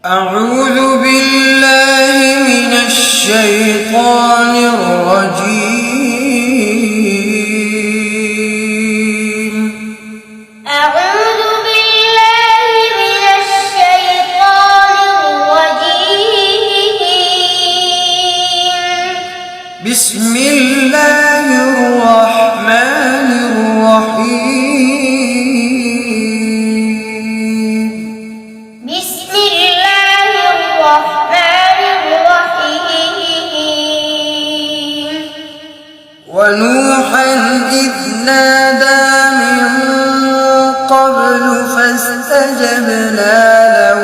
أعوذ بالله من الشيطان الرجيم. أعوذ بالله من الشيطان الرجيم. بسم الله الرحمن الرحيم. بسم الله الرحمن الرحيم. ونوحا إذ نادى من قبل فاستجبنا له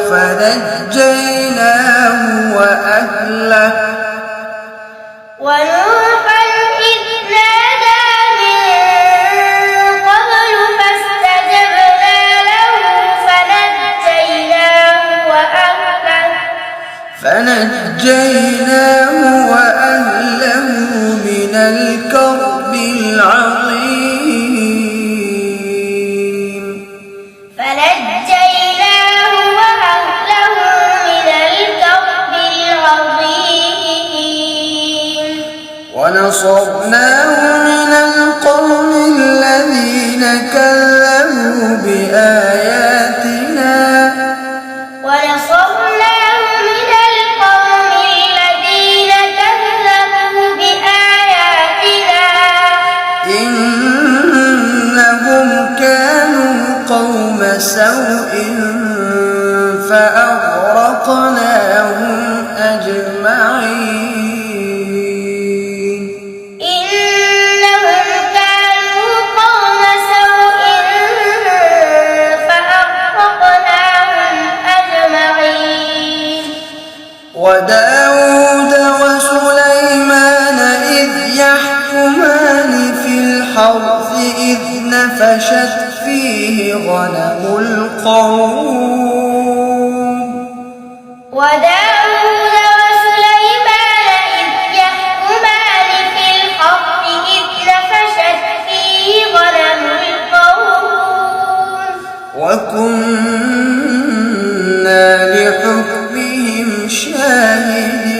فنجيناه وأهله ونوحا إذ نادى من قبل فاستجبنا له فنجيناه وأهله من الكرب العظيم. فنجيناه وأهله من الكرب العظيم. ونصرناه من القوم الذين كذبوا بآياتنا ونصرناه من القوم الذين كذبوا بآياتنا إنهم كانوا قوم سوء فأغرقناهم أجمعين. إنهم كانوا قوم سوء فأغرقناهم أجمعين. وداود وسليمان إذ يحكمان في الحرث إذ نفشت فيه غنم القوم. وداود وسليمان إذ يحكمان في الحرث إذ نفشت فيه غنم القوم. وكنا لحكمهم شاهدين.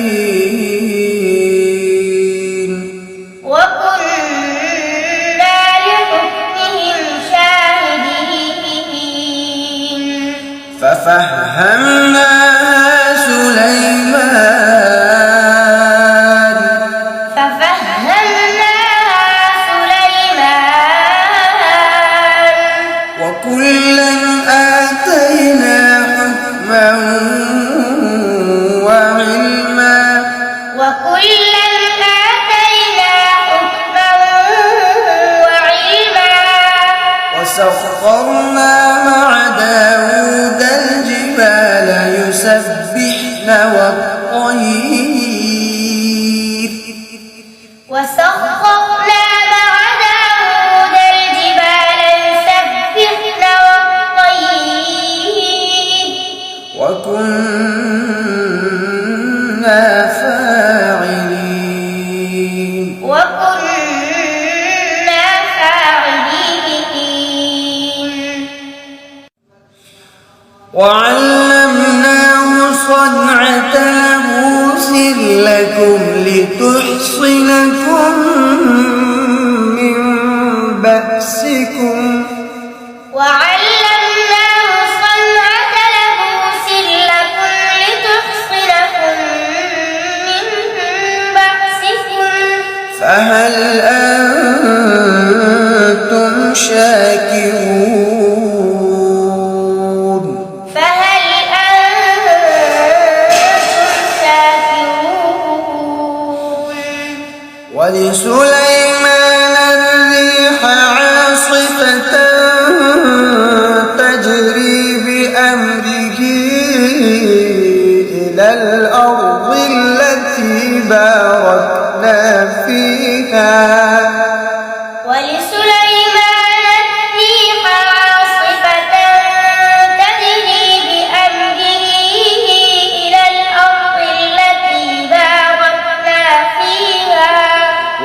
وكنا لحكمهم شاهدين. ففهمناها سليمان وكلا آتينا حكما وعلما وسخرنا مع داود الجبال يسبحن والطير وكنا فاعلين. وعلمناه صنعة لبوس لكم لتحصنكم من بأسكم. وعلمناه صنعة لبوس لكم لتحصنكم من بأسكم. فهل أنتم شاكرون؟ فهل أنتم شاكرون؟ ولسليمان الريح عاصفة تجري بأمره إلى الأرض التي باركنا فيها. ولسليمان الريح عاصفة تجري بأمره إلى الأرض التي باركنا فيها.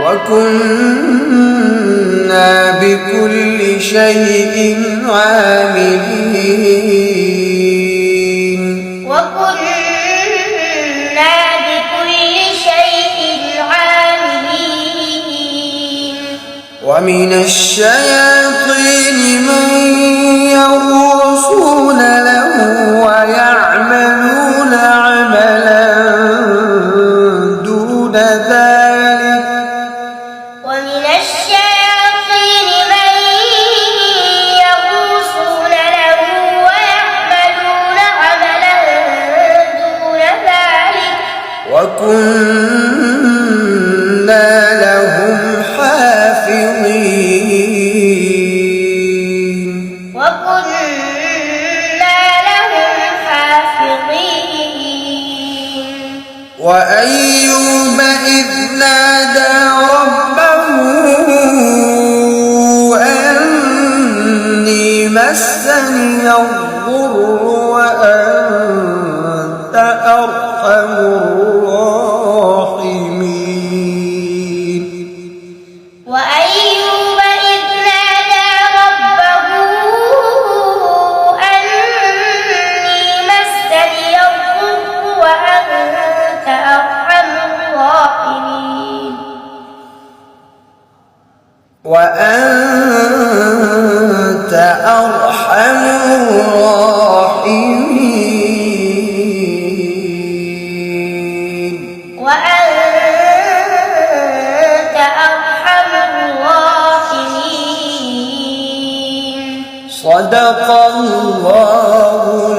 وكنا بكل شيء عاملين. ومن الشياطين من يغوصون له ويعملون عملا دون ذلك ومن الشياطين من يغوصون له ويعملون عملا دون ذلك وكنا لهم حافظين وأيوب إذ نادى ربه أني مسني الضر وأنت أرحم الراحمين وأيوب إذ نادى ربه أني مسني الضر وأنت أرحم الراحمين وأنت أرحم الراحمين وأنت أرحم الراحمين صدق الله